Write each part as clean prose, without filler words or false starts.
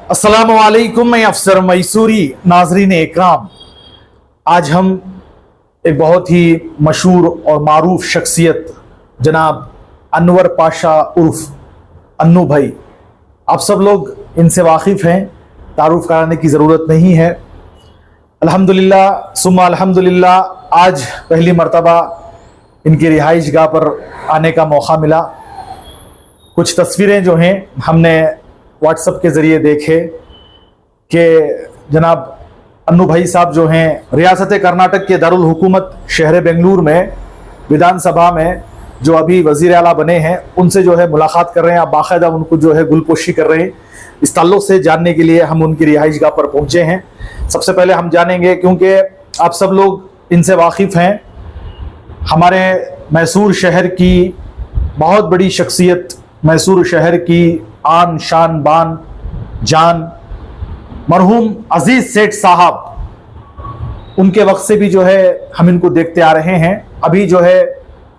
अस्सलामुअलैकुम, मैं अफसर मैसूरी। नाजरीन इकराम, आज हम एक बहुत ही मशहूर और मारूफ शख्सियत जनाब अनवर पाशा उर्फ अन्नू भाई, आप सब लोग इनसे वाकिफ़ हैं, तारुफ कराने की ज़रूरत नहीं है। अल्हम्दुलिल्लाह सुम्मा अल्हम्दुलिल्लाह, आज पहली मर्तबा इनकी रिहाइश गाह पर आने का मौका मिला। कुछ तस्वीरें जो हैं हमने व्हाट्सएप के ज़रिए देखे कि जनाब अन्नू भाई साहब जो हैं रियासत कर्नाटक के दारुल हुकूमत शहर बेंगलुरु में विधानसभा में जो अभी वज़ीर आला बने हैं उनसे जो है मुलाकात कर रहे हैं। आप बाकायदा उनको जो है गुलपोशी कर रहे हैं। इस ताल्लुक़ से जानने के लिए हम उनकी रिहाइश गाह पर पहुँचे हैं। सबसे पहले हम जानेंगे, क्योंकि आप सब लोग इनसे वाकिफ़ हैं, हमारे मैसूर शहर की बहुत बड़ी शख्सियत, मैसूर शहर की आन शान बान जान मरहूम अजीज सेठ साहब, उनके वक्त से भी जो है हम इनको देखते आ रहे हैं। अभी जो है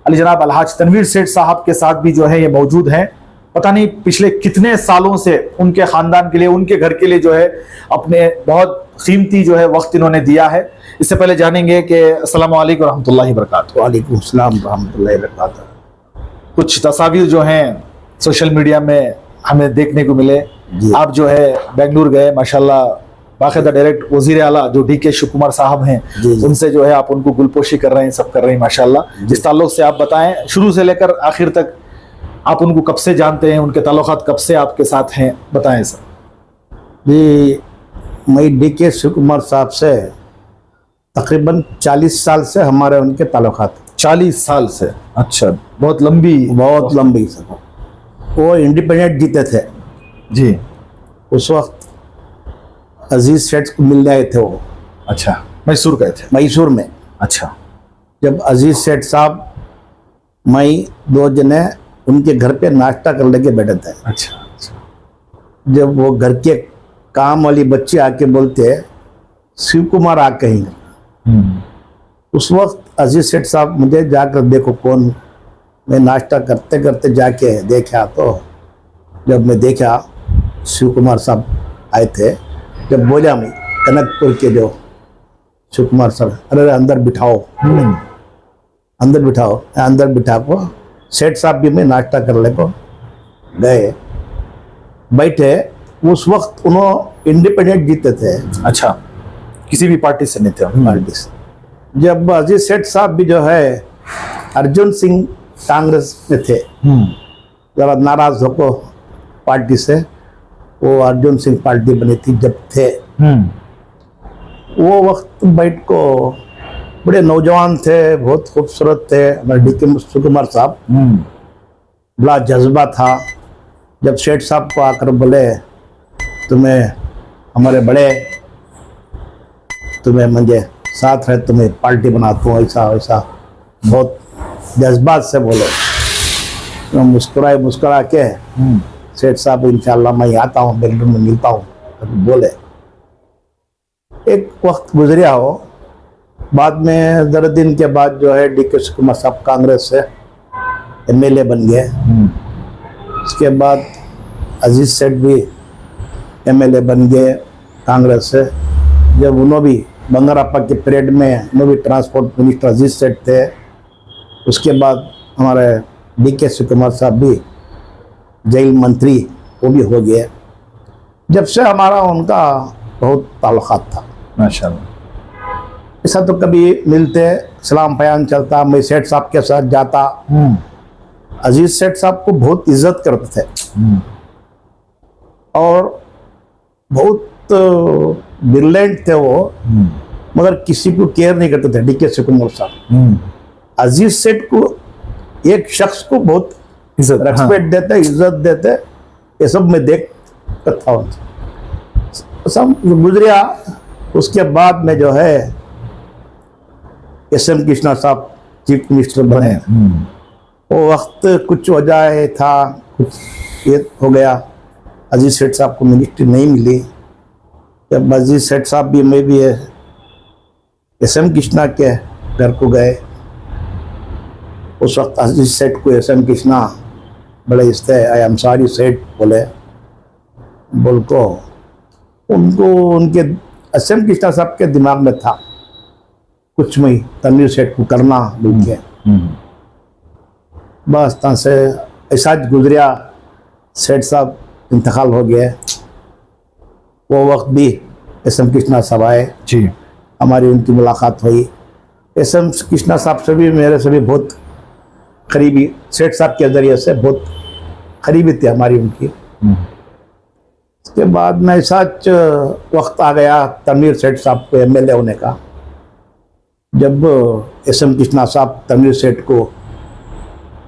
अली जनाब अलहाज तनवीर सेठ साहब के साथ भी जो है ये मौजूद हैं। पता नहीं पिछले कितने सालों से उनके ख़ानदान के लिए, उनके घर के लिए जो है अपने बहुत कीमती जो है वक्त इन्होंने दिया है। इससे पहले जानेंगे कि अस्सलाम वालेकुम रहमतुल्लाहि व बरकातहू। वालेकुम सलाम रहमतुल्लाहि व बरकातहू। कुछ तस्वीर जो हैं सोशल मीडिया में हमें देखने को मिले, आप जो है बेंगलुरु गए, माशाल्लाह बाकायदा डायरेक्ट वजीर आला जो डी के शिव कुमार साहब हैं उनसे जो है आप उनको गुलपोशी कर रहे हैं, सब कर रहे हैं माशाल्लाह। इस ताल्लुक से आप बताएं, शुरू से लेकर आखिर तक आप उनको कब से जानते हैं, उनके ताल्लुकात कब से आपके साथ हैं, बताएं सर। जी, मैं डी के शिव कुमार साहब से तकरीबन 40 साल से हमारे उनके ताल्लुकात। 40 साल से? अच्छा, बहुत लंबी सर। वो इंडिपेंडेंट जीते थे जी, उस वक्त अजीज सेठ को मिलने आए थे वो। अच्छा, मैसूर गए थे? मैसूर में। अच्छा, जब अजीज सेठ साहब मैं दो जने उनके घर पे नाश्ता करने के बैठे थे। अच्छा, जब वो घर के काम वाली बच्ची आके बोलते शिव कुमार आ कहीं, उस वक्त अजीज सेठ साहब मुझे जाकर देखो कौन। मैं नाश्ता करते करते जाके देखा, तो जब मैं देखा शिव कुमार साहब आए थे। जब बोला मैं कनकपुर के जो शिव कुमार साहब, अरे अंदर बिठाओ, अंदर बिठाओ, अंदर बिठा को सेठ साहब भी मैं नाश्ता करने को गए, बैठे। उस वक्त उन्होंने इंडिपेंडेंट जीते थे। अच्छा, किसी भी पार्टी से नहीं थे? पार्टी से। जब अजीज सेठ साहब भी जो है अर्जुन सिंह कांग्रेस में थे, जरा नाराज होकर पार्टी से वो अर्जुन सिंह पार्टी बनी थी जब थे। वो वक्त बैठ को बड़े नौजवान थे, बहुत खूबसूरत थे हमारे डी के शिव कुमार साहब। बड़ा जज्बा था। जब सेठ साहब को आकर बोले तुम्हें हमारे बड़े, तुम्हें मुझे साथ रहे, तुम्हें पार्टी बनाता हूँ, ऐसा वैसा बहुत जज्बात से बोले। तो मुस्कुरा के सेठ साहब इंशाल्लाह मैं आता हूँ, बेंगलुरु में मिलता हूँ, बोले। एक वक्त गुजरिया हो, बाद में ज़रा दिन के बाद जो है डी के शिव कुमार साहब कांग्रेस से MLA बन गए। उसके बाद अजीज सेठ भी MLA बन गए कांग्रेस से। जब उन्होंने भी बंगारप्पा के पीरियड में उन्होंने भी ट्रांसपोर्ट मिनिस्टर अजीज सेठ थे। उसके बाद हमारे डी के शिव कुमार साहब भी जेल मंत्री वो भी हो गए। जब से हमारा उनका बहुत ताल्लुकात था माशाल्लाह। ऐसा तो कभी मिलते, सलाम बयान चलता, मैं सेठ साहब के साथ जाता। अजीज सेठ साहब को बहुत इज्जत करते थे और बहुत ब्रिलियंट थे वो, मगर किसी को केयर नहीं करते थे डी के शिव कुमार साहब। अजीज सेठ को एक शख्स को बहुत इज्जत, रेस्पेक्ट देते, इज्जत देते। ये सब मैं देख था। सब गुजरिया। उसके बाद में जो है SM कृष्णा साहब चीफ मिनिस्टर बने। वो वक्त कुछ वजह था, कुछ ये हो गया, अजीज सेठ साहब को मिनिस्ट्री नहीं मिली। जब अजीज सेठ साहब भी, मैं भी SM कृष्णा के घर को गए। उस वक्त अजीज सेठ को SM कृष्णा बड़े इससे आई एम सॉरी सेठ बोले, बोल को उनको उनके SM कृष्णा साहब के दिमाग में था कुछ में तनवीर सेठ को करना बोल के। बस तहाँ से ऐसा गुजरिया, सेठ साहब इंतकाल हो गए। वो वक्त भी SM कृष्णा साहब आए, जी हमारी उनकी मुलाकात हुई। SM कृष्णा साहब से भी मेरे से भी बहुत करीबी, सेठ साहब के जरिए से बहुत करीबी थी हमारी उनकी। उसके बाद में ऐसा वक्त आ गया तनवीर सेठ साहब को MLA होने का। जब SM कृष्णा साहब तनवीर सेठ को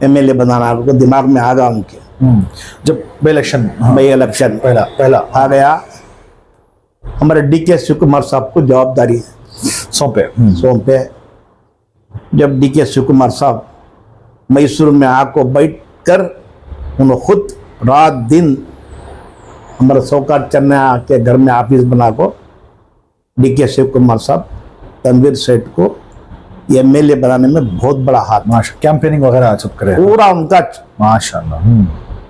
MLA बनाना उनको दिमाग में आ गया उनके। जब इलेक्शन बाई इलेक्शन पहला आ गया, हमारे DK शिव कुमार साहब को जवाबदारी सौंपे। जब DK शिव कुमार साहब मैसूर में आको बैठ कर उन्होंने खुद रात दिन हमारे सौकार चन्ना के घर में ऑफिस बना को DK शिव कुमार साहब तनवीर सेठ को MLA बनाने में बहुत बड़ा हाथ, माशा कैंपेनिंग वगैरह सब करे पूरा उनका माशाल्लाह।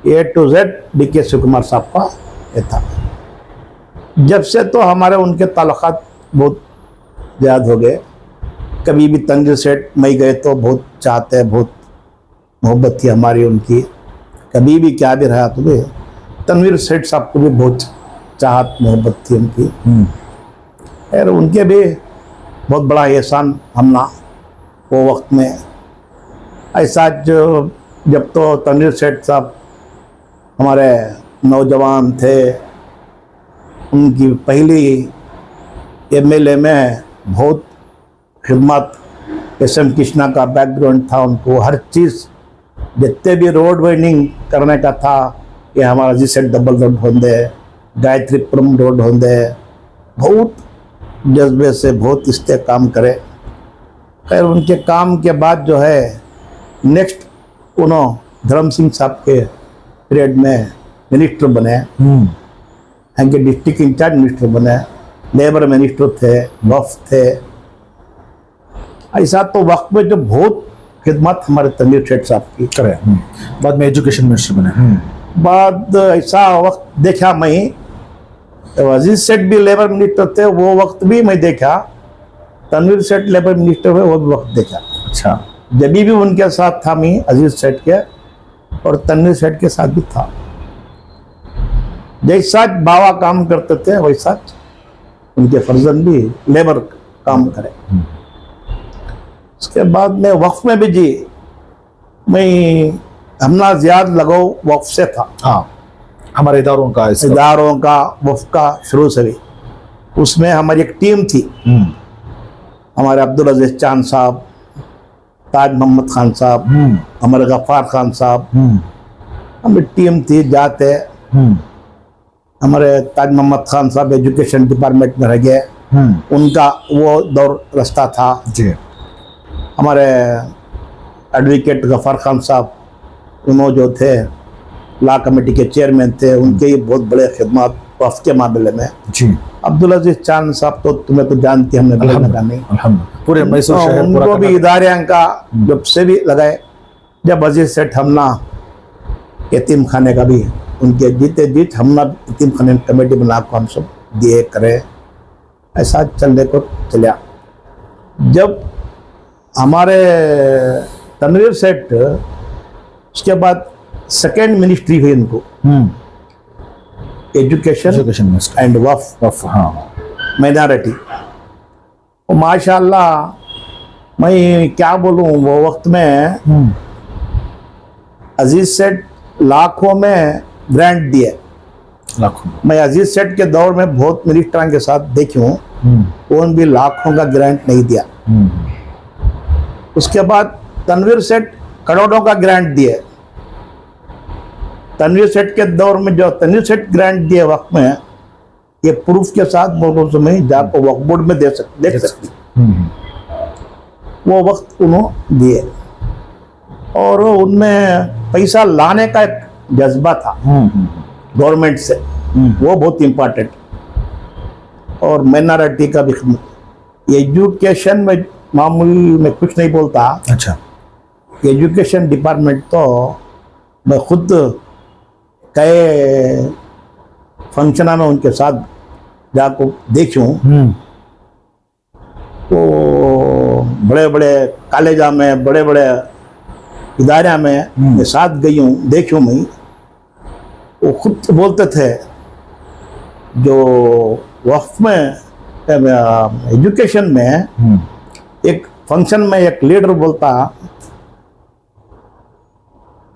A to Z DK Shiv Kumar साहब का ये था। जब से तो हमारे उनके ताल्लुकात बहुत ज़्यादा हो गए। कभी भी तनवीर सेठ मैं गए तो बहुत चाहते, बहुत मोहब्बत थी हमारी उनकी। कभी भी क्या भी रहा तो भी तनवीर सेठ साहब को भी बहुत चाहत मोहब्बत थी उनकी। और उनके भी बहुत बड़ा एहसान हमना वो वक्त में। ऐसा जब तो तनवीर सेठ साहब हमारे नौजवान थे, उनकी पहली MLA में बहुत खिदमत, SM कृष्णा का बैकग्राउंड था उनको। हर चीज़ जितने भी रोड वाइंडिंग करने का था, ये हमारा जिसे डबल रोड होंदे, गायत्रीपुरम रोड होंदे, बहुत जज्बे से बहुत इससे काम करे। खैर उनके काम के बाद जो है नेक्स्ट उन्होंने धर्म सिंह साहब के पीरियड में मिनिस्टर बने, उनके डिस्ट्रिक्ट इंचार्ज मिनिस्टर बने, लेबर मिनिस्टर थे, वफ्द थे। ऐसा तो वक्त में जो बहुत खिदमत हमारे तनवीर सेठ साहब की करे। बाद में एजुकेशन मिनिस्टर बने। बाद ऐसा वक्त देखा मैं, तो अजीज सेठ भी लेबर मिनिस्टर थे, वो वक्त भी मैं देखा। तनवीर सेठ लेबर मिनिस्टर हुए, वो भी वक्त देखा। अच्छा, जब भी उनके साथ था मैं अजीज सेठ के, और तनवीर सेठ के साथ भी था। जैसा बाबा काम करते थे वैसा उनके फर्जंद भी लेबर काम करे। उसके बाद में वक्फ में भी जी मैं हमला ज्यादा लगाव वक्फ से था। हाँ, हमारे इदारों का वक्फ का शुरू से भी उसमें हमारी एक टीम थी। हमारे अब्दुल अजीज चांद साहब, ताज मोहम्मद खान साहब, हमारे गफ्फार खान साहब, हमारी टीम थी। जाते हमारे ताज मोहम्मद खान साहब एजुकेशन डिपार्टमेंट में रह गए, उनका वो दौर रास्ता था जी। हमारे एडवोकेट गफ्फार खान साहब, उन्होंने जो थे लॉ कमेटी के चेयरमैन थे, उनके ही बहुत बड़े खिदमत वफ़ के मामले में जी। अब्दुल अजीज चांद साहब तो तुम्हें तो जानती हमने नहीं, पूरे मैसूर शहर उनको भी इदारे का जब से भी लगाए। जब अजीज सेठ हमना यतीम खाने का भी उनके जीते जीत हमना यतीम खाने कमेटी बना को हम सब दिए करे, ऐसा चलने को चलिया। जब हमारे तनवीर सेठ उसके बाद सेकेंड मिनिस्ट्री हुई इनको, एजुकेशन एंड वक्फ, हाँ, माइनॉरिटी। माशाल्लाह मैं क्या बोलूँ, वो वक्त में अजीज सेठ लाखों में ग्रांट दिए, लाखों। मैं अजीज सेठ के दौर में बहुत मिनिस्टरों के साथ देखी हूँ, कौन भी लाखों का ग्रांट नहीं दिया। उसके बाद तनवीर सेठ करोड़ों का ग्रांट दिए। तनवीर सेठ के दौर में जो तनवीर सेठ ग्रांट दिए वक्त में, ये प्रूफ के साथ बोलो तो मैं जाकर वक्फ बोर्ड में देख सकती वो वक्त उन्होंने दिए। और उनमें पैसा लाने का एक जज्बा था गवर्नमेंट से, वो बहुत इम्पोर्टेंट। और माइनॉरिटी का भी एजुकेशन में मामूली में कुछ नहीं बोलता। अच्छा, एजुकेशन डिपार्टमेंट तो मैं खुद कई फंक्शन में उनके साथ जाको देखूं तो बड़े बड़े कॉलेजा में बड़े बड़े इदारे में मैं साथ गई हूँ, देखूं मैं, वो खुद बोलते थे जो वक्त में एजुकेशन में एक फंक्शन में एक लीडर बोलता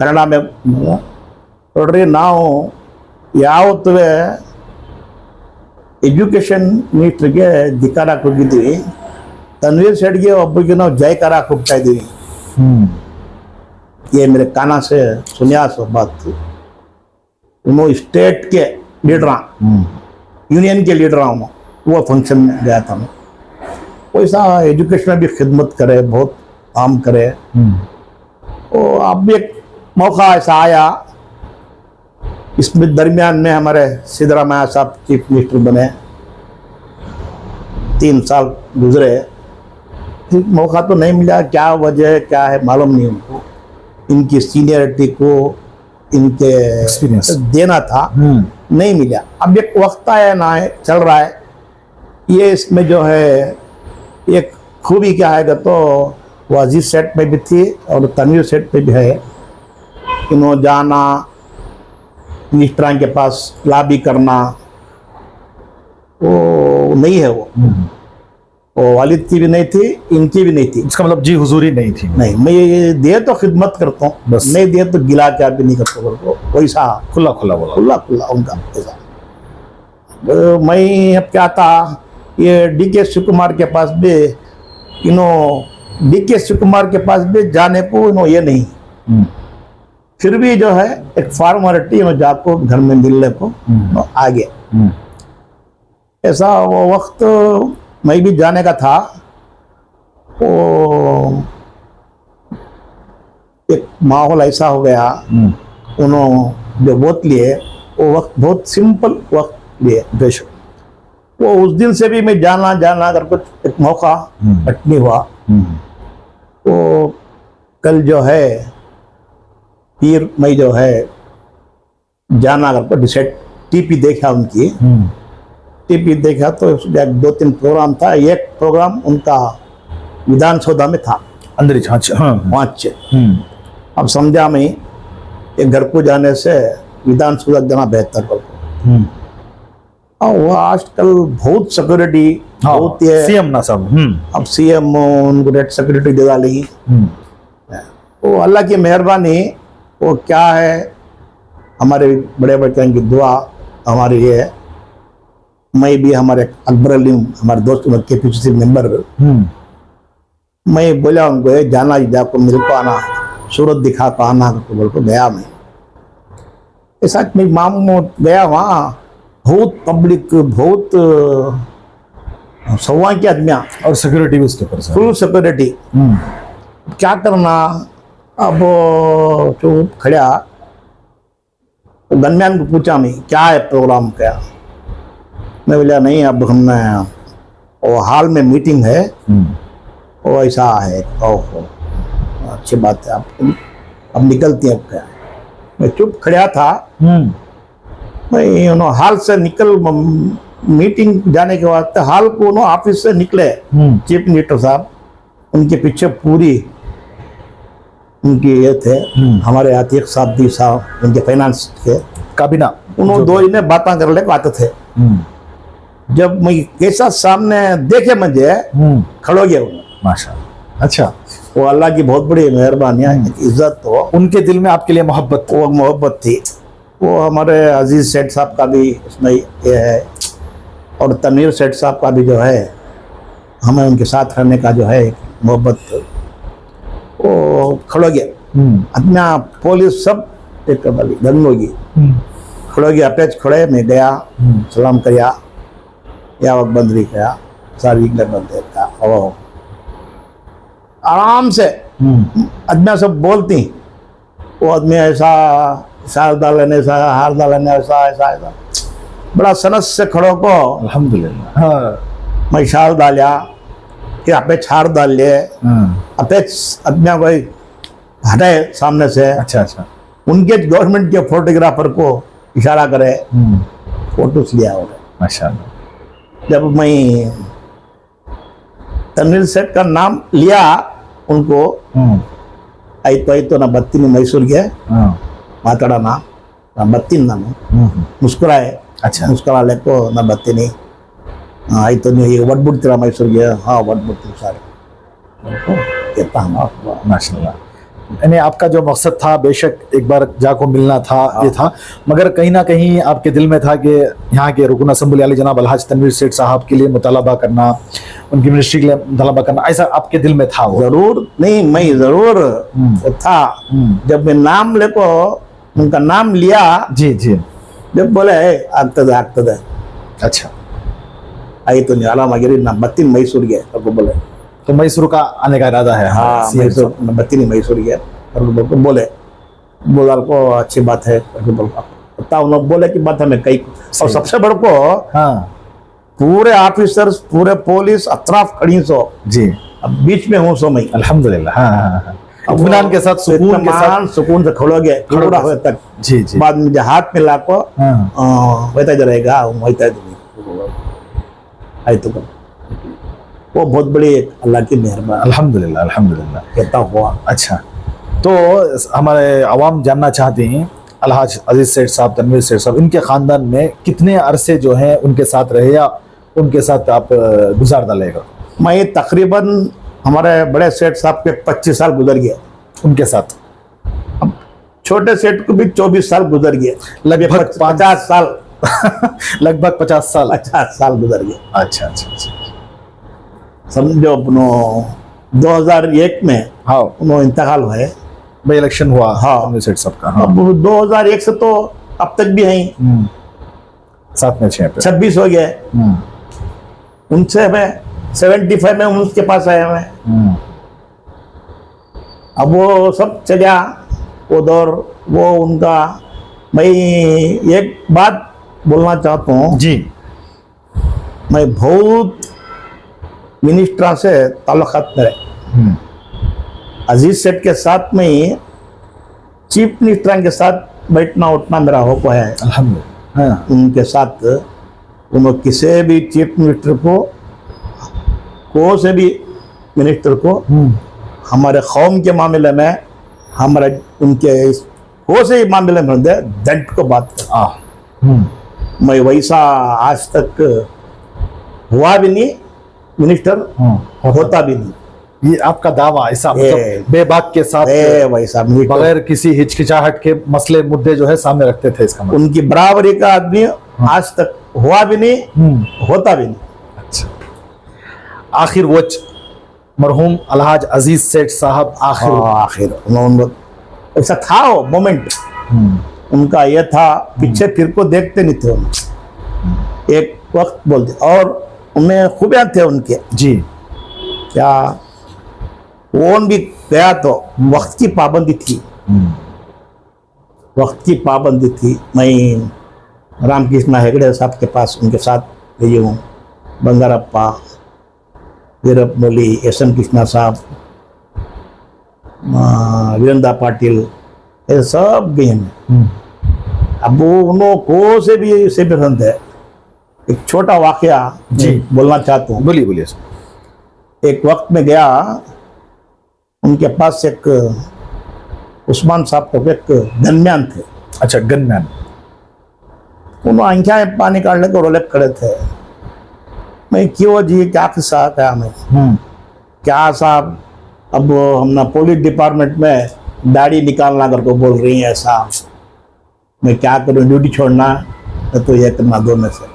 कन्नड़ा में, ನೋಡ್ರಿ ನಾವು ಯಾವತ್ತೂ ಎಜುಕೇಷನ್ ಮಿನಿಸ್ಟ್ರಿಗೆ ಧಿಕ್ಕಾರಕ್ಕೆ ಹೋಗಿದ್ದೀವಿ, तनवीर सेठ के ಒಬ್ಬರಿಗೆ ನಾವು ಜಯಕಾರ ಹೋಗ್ತಾ ಇದ್ದೀವಿ. ये मेरे काना से सुनिया सो बात. वो स्टेट के लीडर, यूनियन के लीडर हूँ, वो फंक्शन में गया था मैं. वैसा एजुकेशन में भी खिदमत करे, बहुत काम करे. तो अब भी एक मौका ऐसा आया, इसमें दरमियान में हमारे सिद्धरामैया साहब चीफ मिनिस्टर बने, 3 साल गुजरे. ठीक मौका तो नहीं मिला, क्या वजह क्या है मालूम नहीं उनको. इनकी सीनियरिटी को इनके एक्सपीरियंस देना था, नहीं मिला. अब एक वक्त आया ना है, चल रहा है. ये इसमें जो है एक खूबी क्या है तो वो अजीज सेठ में भी थी और तनवीर सेठ पे भी है. इन्होंने जाना, मिनिस्टर के पास लॉबी करना, वो नहीं है. वो वालिद की भी नहीं थी, इनकी भी नहीं थी. इसका मतलब जी हुजूरी नहीं थी. नहीं, मैं ये दिए तो खिदमत करता हूँ, बस. नहीं दिए तो गिला क्या भी नहीं करता हूँ. वैसा खुला खुला बोला. खुला खुला उनका ऐसा. मैं अब क्या था, ये DK शिव कुमार के पास भी DK शिव कुमार के पास भी जाने को ये नहीं. फिर भी जो है एक फॉर्मेलिटी जाको घर में मिलने को आ गया. ऐसा वो वक्त मैं भी जाने का था. वो एक माहौल ऐसा हो गया, उन्होंने जो वोट लिए वो वक्त बहुत सिंपल वक्त लिए. बेशक वो उस दिन से भी मैं जाना अगर कुछ एक मौका नहीं हुआ. तो कल जो है फिर मैं जो है जाना अगर को डिसाइड, टीपी देखा उनकी, टीपी देखा तो 2-3 प्रोग्राम था. एक प्रोग्राम उनका विधानसभा में था, अंदर ही. हाँ. 5. अब समझा मैं एक घर को जाने से विधानसभा जाना बेहतर कर. और वो आजकल बहुत सिक्योरिटी बहुत है. सीएम ना सब. अब CM उनको रेड सिक्योरिटी दे डाली. वो अल्लाह की मेहरबानी, वो क्या है हमारे बड़े बच्चों की दुआ हमारी ये है. मैं भी हमारे अकबर अली हमारे दोस्त KPCC मेंबर, मैं बोला उनको जाना जाको मिल को आना, सूरत दिखा को आना तो बोल को गया. मैं ऐसा मैं मामू गया वहाँ, बहुत पब्लिक, बहुत सवा के आदमियाँ और सिक्योरिटी भी उसके ऊपर से. Full security. क्या करना, अब चुप खड़ा. गनमैन को पूछा मैं क्या है प्रोग्राम क्या. मैं बोला नहीं, अब हमने वो हाल में मीटिंग है, वो ऐसा है. अच्छी बात है, अब निकलती है. क्या मैं चुप खड़ा था. मैं हाल से निकल, मीटिंग जाने के बाद हाल को ऑफिस से निकले चीफ मिनिस्टर साहब, उनके पीछे पूरी उनकी ये थे हमारे आतिक साहब उनके फाइनेंस के काबिना. उन्होंने 2 जने बातें कर ले आते थे. जब मैं कैसा सामने देखे मुझे खड़ो गया माशाअल्लाह. अच्छा, वो अल्लाह की बहुत बड़ी मेहरबानी है, इज्जत. तो उनके दिल में आपके लिए मोहब्बत, वो मोहब्बत थी. वो हमारे अजीज सेठ साहब का भी उसमें ये है, और तनवीर सेठ साहब का भी जो है हमें उनके साथ रहने का जो है मोहब्बत. वो खड़ो गया अपना पुलिस सब एक वाली दंग होगी. खड़ो गया, अटैच खड़े. मैं गया, सलाम किया, या वक्त बंदरी किया, सारी बंद देखा. आराम से आदमियाँ सब बोलती. वो आदमी ऐसा शार डालने, ऐसा हार डालने, ऐसा ऐसा ऐसा बड़ा सनस से खड़ो को अल्हम्दुलिल्लाह. हाँ. मैं शार डालिया, फिर आपे छाड़ डाल लिए. आपे आदमियाँ कोई हटाए सामने से. अच्छा अच्छा. उनके गवर्नमेंट के फोटोग्राफर को इशारा करे, फोटोस लिया हो. माशाअल्लाह. जब मैं तनवीर सेठ का नाम लिया उनको आई तो ना बत्तीन मैसूर के माताड़ा ना बत्तीन ना मुस्कुराए अच्छा मुस्कुरा लेको ना बत्तीनी आई तो नहीं वडबुड़तीरा मैसूर के हाँ वडबुड़ती सारे कहता हम माशाल्लाह। यानी आपका जो मकसद था बेशक एक बार जाको मिलना था ये था, मगर कहीं ना कहीं आपके दिल में था कि यहाँ के रुकन असम्बली आली जनाब अलहाज तनवीर सेठ साहब के लिए मुतालबा करना, उनकी मिनिस्ट्री के लिए मुतालबा करना, ऐसा आपके दिल में था वो? जरूर नहीं, मैं जरूर वो था। जब मैं नाम लेको उनका नाम लिया जी जी जब बोले ಆಗ್ತದೆ अच्छा ಆಯ್ತು ನೀವು ಆರಾಮಾಗಿರಿ ನಾ ಬರ್ತೀನಿ ಮೈಸೂರಿಗೆ ಅವ್ರು बोले तो मैसूर का आने का इरादा है? हाँ मैसूर मैं ಬರ್ತೀನಿ ಮೈಸೂರಿಗೆ ಅವ್ರು बोले बोला को अच्छी बात है पता उन लोग बोले कि बात हमें कई और सबसे बड़ को हाँ पूरे ऑफिसर्स पूरे पुलिस अतराफ खड़ी सो जी अब बीच में हूँ सो मैं अल्हम्दुलिल्लाह हाँ हाँ हाँ इत्मीनान के साथ सुकून के साथ सुकून से खड़ोगे खड़ा हुए तक जी जी बाद में जो हाथ में लाको हाँ वैसा जो रहेगा वैसा आई तो वो बहुत बड़ी अल्लाह की मेहरबानी अल्हम्दुलिल्लाह अल्हम्दुलिल्लाह कहता हुआ। अच्छा तो हमारे आवाम जानना चाहते हैं अलहाज अजीज सेठ साहब तनवीर सेठ साहब इनके ख़ानदान में कितने अरसे जो हैं उनके साथ रहे या उनके साथ आप गुजार डालेगा? मैं तकरीबन हमारे बड़े सेठ साहब के 25 साल गुजर गए उनके साथ, छोटे सेठ को भी 24 साल गुजर गए लगभग 50 साल लगभग 50 साल 50 साल गुजर गए। अच्छा अच्छा अच्छा समझो अपनो 2001 में हाँ उन्होंने इंतकाल हुए भाई इलेक्शन हुआ हाँ। तनवीर सेठ साहब का हाँ अब 2001 से तो अब तक भी हैं साथ में 6 पे 26 हो गए उनसे मैं 75 में उनके पास आया मैं अब वो सब चला वो दौर वो उनका। मैं एक बात बोलना चाहता हूँ जी मैं बहुत मिनिस्टर से ताल्लुकात मेरे अजीज सेठ के साथ में ही चीफ मिनिस्टर के साथ बैठना उठना मेरा हो है अल्हम्दुलिल्लाह हाँ उनके साथ। उन्होंने किसी भी चीफ मिनिस्टर को से भी मिनिस्टर को हमारे कौम के मामले में हमारे उनके को से ही मामले में दंड को बात कर मैं वैसा आज तक हुआ भी नहीं मिनिस्टर होता भी नहीं। ये आपका दावा ऐसा ये- मतलब बेबाक के साथ वैसा मिनिस्टर बगैर किसी हिचकिचाहट के मसले मुद्दे जो है सामने रखते थे इसका मतलब? उनकी बराबरी का आदमी आज तक हुआ भी नहीं होता भी नहीं। अच्छा आखिर वो मरहूम अलहाज अजीज सेठ साहब आखिर आखिर उन्होंने ऐसा था वो मोमेंट उनका ये था पीछे फिर को देखते नहीं थे उन्हें एक वक्त बोलते और उनमें खूबियां थे उनके जी क्या कौन भी गया तो वक्त की पाबंदी थी वक्त की पाबंदी थी। मैं रामकृष्ण हेगड़े साहब के पास उनके साथ गई हूँ बंगारप्पा वीरप्पमोली एस एन कृष्णा साहब वीरेंद्र पाटिल ये सब गए हैं। अब वो उन्होंने को से भी पसंद है। एक छोटा वाकया जी। बोलना चाहता हूँ। बोलिए बोलिए एक वक्त में गया उनके पास एक उस्मान साहब को एक गनमैन थे। अच्छा गनमैन उन्होंने आंखें पानी काटने को रोले खड़े थे। मैं क्यों जी क्या किस्सा क्या मैं क्या साहब अब हम ना पुलिस डिपार्टमेंट में दाढ़ी निकालना करके बोल रही है ऐसा मैं क्या करूँ ड्यूटी छोड़ना तो ये करना दो में से।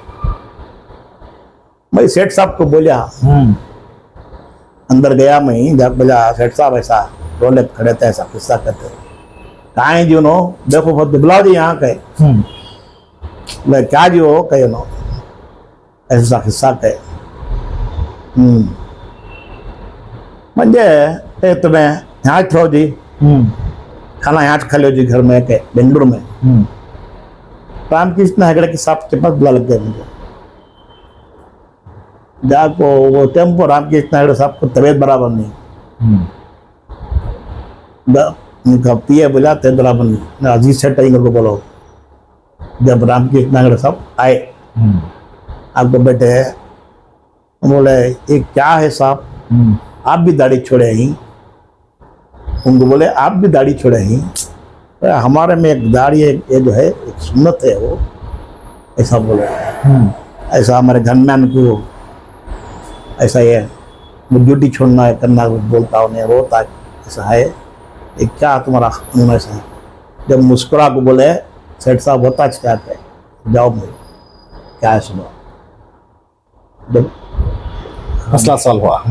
मैं सेठ साहब को बोलिया अंदर गया मैं जब बोला सेठ साहब ऐसा रोले खड़े थे ऐसा किस्सा करते कहाँ जी नो देखो बहुत बुलाओ जी यहाँ कहे मैं क्या जी हो कहे नो ऐसा किस्सा कहे म्हणजे ए तुम्हें यहाँ खाओ जी खाना यहाँ खा लो जी घर में के बेंगलुरु में रामकृष्ण हेगड़े के साहब के पास बुला लग गया मुझे जाको वो टेम्पो रामकृष्ण हेगड़े साहब को तबीयत बराबर नहीं उनका पिए बुलाते बराबर नहीं अजीज सेठ को बोलो जब रामकृष्ण हेगड़े साहब आए आपको बेटे बोले ये क्या है साहब, आप भी दाढ़ी छोड़े ही? उनको बोले आप भी दाढ़ी छोड़े ही? बोले, हमारे में एक दाढ़ी ये जो है एक सुन्नत है वो, ऐसा बोले। ऐसा हमारे गनमैन को ऐसा ये ड्यूटी छोड़ना है करना बोलता उन्हें रोता ऐसा है, ये क्या तुम्हारा कानून ऐसा है? जब मुस्कुरा को बोले सेठ साहब होता क्या है, जाओ भाई क्या है सुनो। जब मसला सॉल्व हुआ।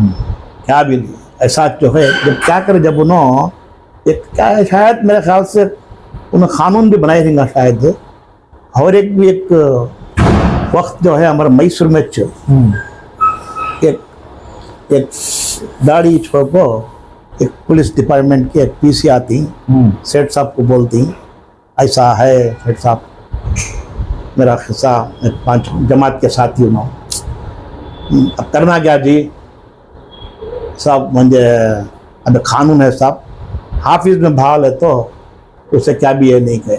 क्या भी नहीं ऐसा जो है, जब क्या करे, जब उन्होंने एक क्या है शायद मेरे ख्याल से उन्हें कानून भी बनाए देंगे शायद, और एक भी एक वक्त जो है हमारे मैसूर में एक एक दाढ़ी छोड़ को एक पुलिस डिपार्टमेंट की एक पीसी आती, सेठ साहब को बोलती ऐसा है सेठ साहब मेरा हिस्सा 5 जमात के साथी हूँ, अब करना क्या जी साहब, म्हणजे अब कानून है साहब, हाफिज में भाल है तो उसे क्या भी ये नहीं कहे।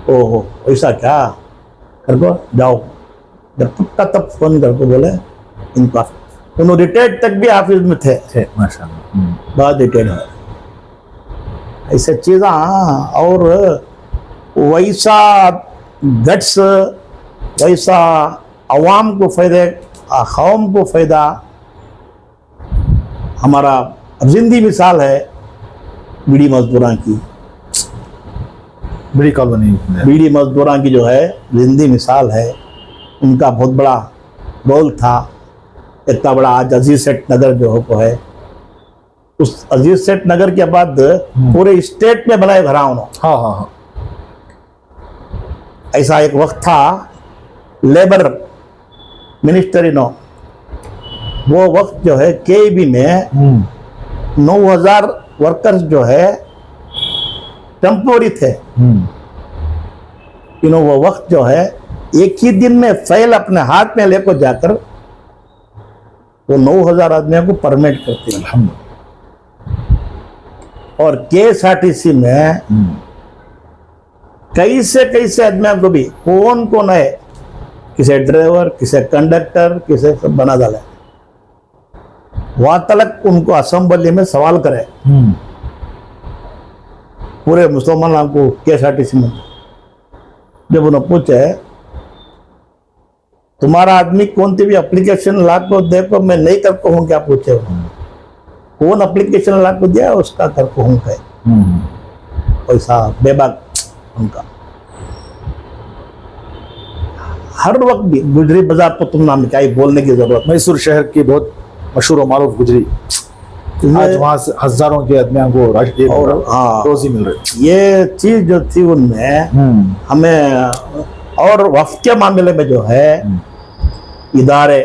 ओहो ऐसा क्या, करको जाओ। जब तब फोन करके बोले इनका, उन्होंने रिटायर्ड तक भी हाफिज में थे माशाल्लाह। बहुत रिटायर्ड है ऐसे चीज़। और वैसा गट्स, वैसा अवाम को फ़ायदे, कौम को फ़ायदा। हमारा जिंदी मिसाल है बीड़ी मजदूरां की, बड़ी कॉलोनी। बीड़ी मजदूरां की जो है जिंदी मिसाल है, उनका बहुत बड़ा रोल था। इतना बड़ा आज अजीज सेठ नगर जो है, उस अजीज सेठ नगर के बाद पूरे स्टेट में बनाए घरा उन्होंने। हाँ हाँ हाँ। ऐसा एक वक्त था, लेबर मिनिस्टर इनो, वो वक्त जो है केबी में 9,000 वर्कर्स जो है टेम्पोरी थे। वो वक्त जो है एक ही दिन में फाइल अपने हाथ में लेकर जाकर वो 9,000 आदमियों को परमिट करते हैं। और KSRTC में कैसे आदमियों को भी कौन है, किसे ड्राइवर, किसे कंडक्टर, किसे सब बना डाले, वहां तक उनको असेंबली में सवाल करे पूरे मुसलमानों को। KSRTC में जब उन्हें पूछे तुम्हारा आदमी कौन सी भी एप्लीकेशन ला को देखो, मैं नहीं कर को हूँ क्या पूछे, कौन एप्लीकेशन ला को दिया उसका कर को हूँ कहे, ऐसा बेबाक उनका। हर वक्त भी गुजरी बाजार को तुम नाम क्या ही बोलने की जरूरत। मैसूर शहर की बहुत मशहूर और मारूफ गुजरी, आज वहाँ से हजारों के आदमियों को राष्ट्रीय और हाँ, रोजी मिल रही। ये चीज जो थी उनमें हमें, और वक्त के मामले में जो है इदारे,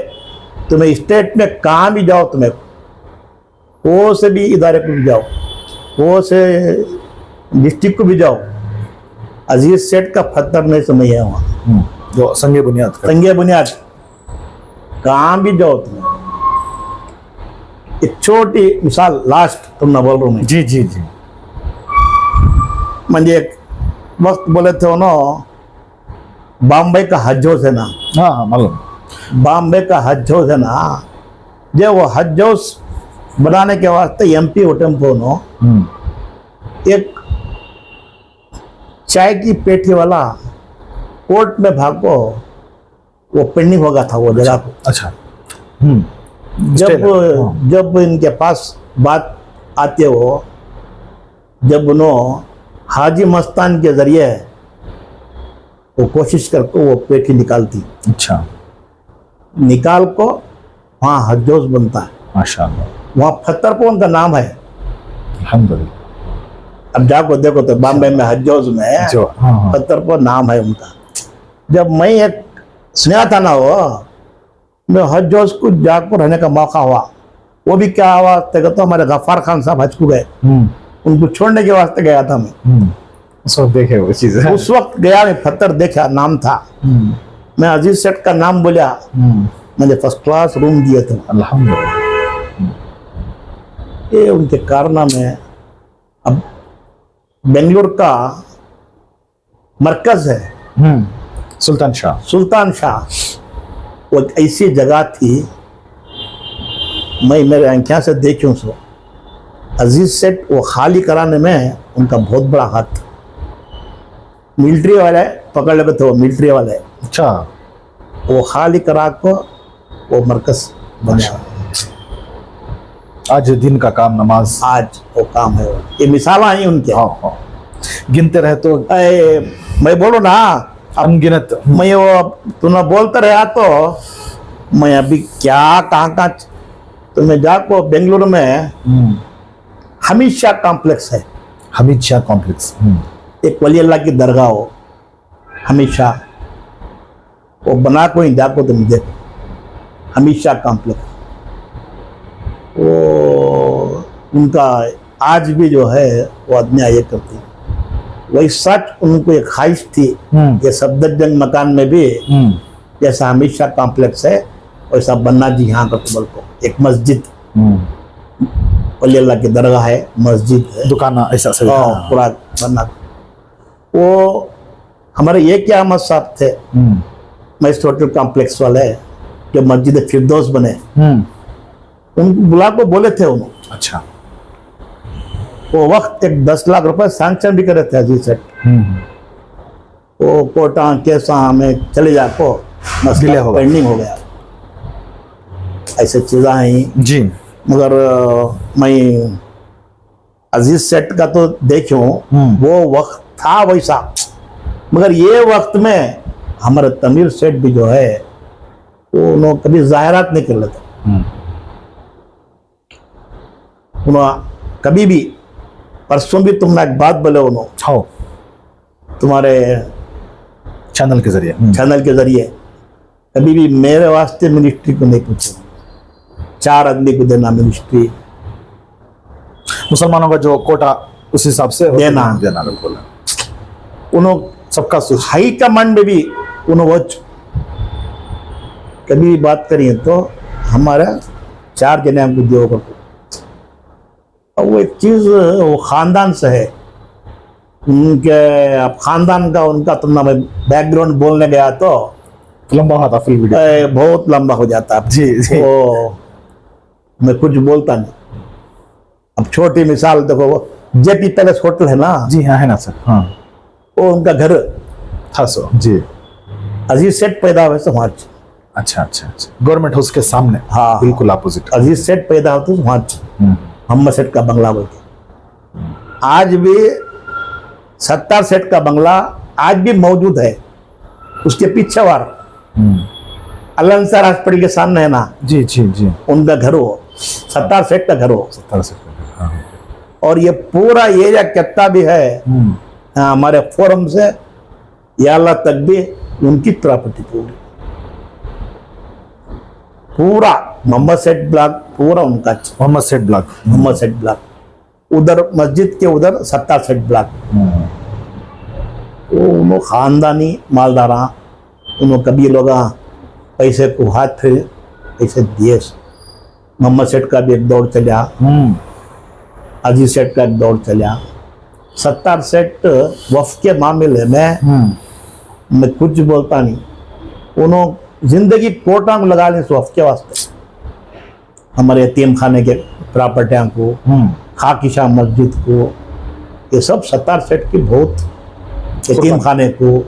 तुम्हें स्टेट में कहाँ भी जाओ, तुम्हें वो से भी इदारे को भी जाओ, वो से डिस्ट्रिक्ट को भी जाओ, अजीज सेठ का पत्थर नहीं समझ है वहाँ, जो संगे बुनियाद संगे बुनियाद कहाँ भी जाओ। तुम्हें एक छोटी मिसाल लास्ट तुम ना बोल रहा हूँ। जी जी जी। म्हणजे एक वक्त बोले थे ना, बॉम्बे का हज हाउस है ना, हाँ हाँ मालूम। बॉम्बे का हज हाउस है ना, जो वो हज हाउस बनाने के वास्ते MP टेम्पो नो एक चाय की पेटी वाला कोर्ट में भागो, वो पेंडिंग होगा था वो जगह को। अच्छा। जब इनके पास बात आती है, वो जब उन्होंने हाजी मस्तान के जरिए वो कोशिश करके वो पेटी निकालती, अच्छा, निकाल को वहाँ हज हाउस बनता है माशाअल्लाह। वहाँ फत्तरपोन का नाम है, अल्हम्दुलिल्लाह। अब जाको देखो तो बॉम्बे में हज हाउस में जो हाँ। फत्तरपोन नाम है उनका। जब मैं एक सुना था ना, वो मैं हज हाउस को जाकर रहने का मौका हुआ, वो भी क्या हुआ तो हमारे गफ्फार खान साहब हज को गए, उनको छोड़ने के वास्ते गया था मैं। उस वक्त देखे वो चीज, उस वक्त गया, मैं पत्थर देखा, नाम था, मैं अजीज सेठ का नाम बोला, मैंने फर्स्ट क्लास रूम दिए थे। अल्हम्दुलिल्लाह। ये उनके कारनामे। अब बेंगलोर का मरकज है सुल्तान शाह। सुल्तान शाह, वो एक ऐसी जगह थी मैं मेरे आंखों से देखूं सो अजीज सेठ वो खाली कराने में उनका बहुत बड़ा हाथ। मिलिट्री वाले पकड़ लेते थे, वो मिलिट्री वाले अच्छा वो खाली करा को वो मरकज बना। आज दिन का काम नमाज। आज वो काम है, ये मिसाल आई उनके। हाँ हाँ, गिनते रहे तो मैं बोलूँ ना, अनगिनत। मैं वो तूने बोलते रहा तो मैं अभी क्या कहाँ तुम्हें जाको बेंगलुरु में हमीद शाह कॉम्प्लेक्स है। हमीद शाह कॉम्प्लेक्स। एक वली अल्लाह की दरगाह हो, हमीद शाह, वो बना को ही जाको तुम देखो, हमीद शाह कॉम्प्लेक्स। वो उनका आज भी जो है वो आदमी आया करती। वही सच उनको एक ख्वाहिश थी कि सफदरजंग मकान में भी जैसा हमीद शाह कॉम्प्लेक्स है वैसा बनना जी यहाँ का कबल को एक मस्जिद, वली अल्लाह की दरगाह है, मस्जिद है, दुकान ऐसा सही। पूरा बनना। वो हमारे ये क्या अहमद साहब थे मस्जिद होटल कॉम्प्लेक्स वाले, जो मस्जिद फिरदौस बने, उनको बुला को बोले थे उन्होंने। अच्छा, वो वक्त एक 10 लाख रुपए सैंक्शन भी करे थे अजीज सेठ। वो कोटा कैसा हमें चले जाको मसला पेंडिंग हो गया, ऐसे चीज़ें आई जी। मगर मैं अजीज सेठ का तो देखूं वो वक्त था वैसा, मगर ये वक्त में हमारे तमीर सेठ भी जो है वो उन्होंने कभी जाहिरात नहीं कर लेते। उन्होंने कभी भी, परसों भी तुमने एक बात बोले उन्होंने, हाँ, तुम्हारे चैनल के जरिए कभी भी मेरे वास्ते मिनिस्ट्री को नहीं पूछे। 4 आदमी को देना मिनिस्ट्री, मुसलमानों का जो कोटा उस हिसाब से देना बिल्कुल। उन्होंने सबका हाई कमांड में भी उन्होंने कभी भी बात करिए तो हमारा 4 जने हमको दियो को। और वो एक चीज वो खानदान से है उनके। अब खानदान का उनका तुमने मैं बैकग्राउंड बोलने गया तो लंबा होता फिल्म वीडियो, बहुत लंबा हो जाता है। जी। वो मैं कुछ बोलता नहीं। अब छोटी मिसाल देखो, वो जेपी पैलेस होटल है ना, जी हाँ, है ना सर। हाँ, वो उनका घर था सो जी। अजीज सेठ पैदा हुए थे वहाँ। अच्छा, गवर्नमेंट हाउस के सामने। हाँ, बिल्कुल अपोजिट। अजीज सेठ पैदा होते वहाँ, मोहम्मद सेठ का बंगला बोलते। आज भी सत्तार सेठ का बंगला आज भी मौजूद है, उसके पीछे वार अल्लाह अंसार हॉस्पिटल के सामने है ना, जी, उनका घर हो, सत्तार सेठ का घर हो। हाँ। और ये पूरा एरिया कितना भी है हमारे फोरम से याला तक भी उनकी प्रॉपर्टी पूरा मोहम्मद सेठ ब्लॉक पूरा उनका। मोहम्मद सेठ ब्लॉक उधर मस्जिद के उधर सत्तार सेठ ब्लॉक। उन्होंने खानदानी मालदारा, उन्होंने कभी लोग पैसे को हाथ फिर पैसे दिए। मोहम्मद सेठ का भी एक दौड़ चला, अजीज सेठ का एक दौड़ चला। सत्तार सेठ वफ के मामले में मैं कुछ बोलता नहीं, उन्होंने जिंदगी कोटा में लगा ली वफ के वास्ते। हमारे यतीम खाने के प्रॉपर्टियां को, खाकी शाह मस्जिद को, ये सब सत्तार सेठ की बहुत, यतीम खाने को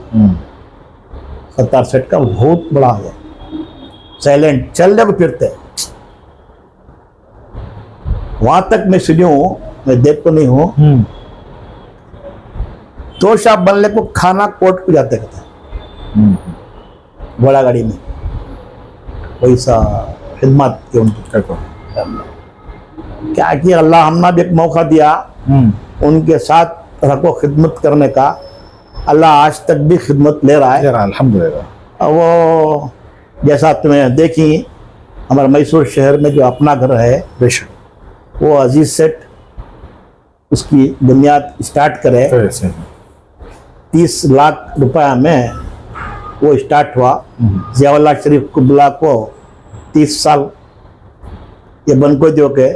सत्तार सेठ का बहुत बड़ा है। साइलेंट चलने को फिरते वहां तक मैं सुनी हूं, मैं देख तो नहीं हूं, तो शाह बनने को खाना कोर्ट को जाते कहते घोड़ा गाड़ी में, वैसा खिदमत की उनकी। क्या कि अल्लाह हमने भी एक मौका दिया उनके साथ रखो खिदमत करने का। अल्लाह आज तक भी खिदमत ले रहा है, अल्हम्दुलिल्लाह। वो जैसा तुम्हें देखी हमारे मैसूर शहर में जो अपना घर है, बेशक, वो अजीज सेठ उसकी बुनियाद स्टार्ट करे। 30 लाख रुपया में वो स्टार्ट हुआ। जियाउल्लाह शरीफ कुबला को 30 साल ये बन को दियो के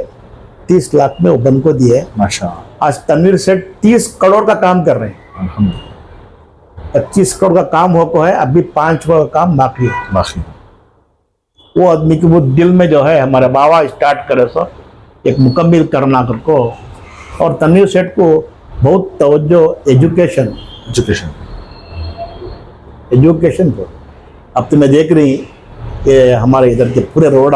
30 लाख में वो बन को दिए। माशाअल्लाह। आज तनवीर सेठ 30 करोड़ का काम कर रहे हैं। 25 करोड़ का काम हो को है, अभी 5 करोड़ का काम बाकी है। वो आदमी के वो दिल में जो है हमारे बाबा स्टार्ट करे सो एक मुकम्मल करना को। और तनवीर सेठ को बहुत तवज्जो एजुकेशन एजुकेशन को। अब तो मैं देख रही कि हमारे इधर के पूरे रोड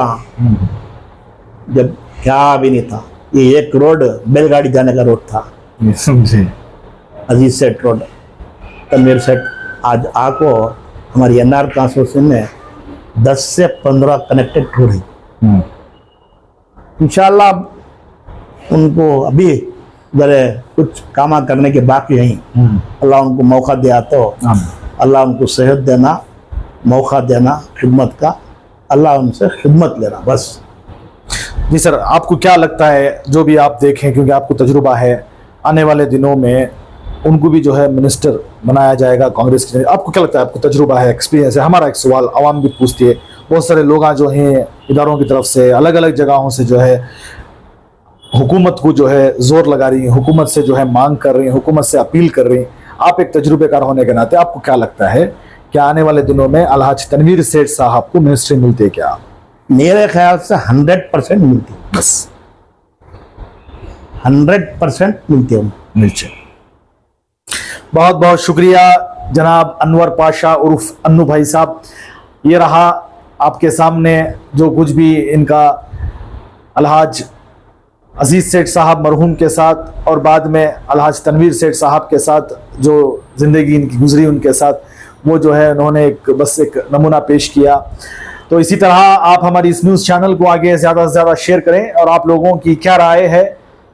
जब क्या भी नहीं था, ये एक रोड बैलगाड़ी जाने का रोड था, जी अजीज सेठ रोड। तनवीर सेठ आज आको हमारी एनआर कॉन्स्टिट्यूशन में 10 से 15 कनेक्टेड रोड है। इंशाल्लाह उनको अभी जरे कुछ काम करने के बाकी हैं, अल्लाह उनको मौका दिया तो अल्लाह उनको सेहत देना, मौका देना खिदमत का, अल्लाह उनसे खिदमत लेना बस। जी सर, आपको क्या लगता है, जो भी आप देखें, क्योंकि आपको तजुर्बा है, आने वाले दिनों में उनको भी जो है मिनिस्टर बनाया जाएगा कांग्रेस के, आपको क्या लगता है, आपको तजुर्बा है, एक्सपीरियंस है? हमारा एक सवाल आवाम भी पूछती है, बहुत सारे लोग जो हैं इदारों की तरफ से अलग अलग जगहों से जो है हुकूमत को जो है जोर लगा रही है, हुकूमत से जो है मांग कर रही है, हुकूमत से अपील कर रही है। आप एक तजुर्बेकार होने के नाते आपको क्या लगता है कि आने वाले दिनों में अलहाज तनवीर सेठ साहब को मिनिस्ट्री मिलती है क्या? मेरे ख्याल से 100% मिलती है, बस 100% मिलती है नीचे। बहुत बहुत शुक्रिया जनाब अनवर पाशा उर्फ अन्नू भाई साहब। ये रहा आपके सामने जो कुछ भी इनका अलहाज अजीज सेठ साहब मरहूम के साथ और बाद में अलहाज तनवीर सेठ साहब के साथ जो ज़िंदगी इनकी गुजरी उनके साथ, वो जो है उन्होंने बस एक नमूना पेश किया। तो इसी तरह आप हमारी इस न्यूज़ चैनल को आगे ज़्यादा से ज़्यादा शेयर करें। और आप लोगों की क्या राय है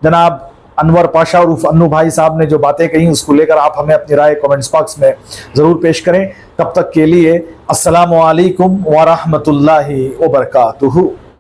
जनाब अनवर पाशा उर्फ अन्नू भाई साहब ने जो बातें कही, उसको लेकर आप हमें अपनी राय कमेंट्स बॉक्स में ज़रूर पेश करें। तब तक के लिए अस्सलामु अलैकुम व रहमतुल्लाहि व बरकातुहू।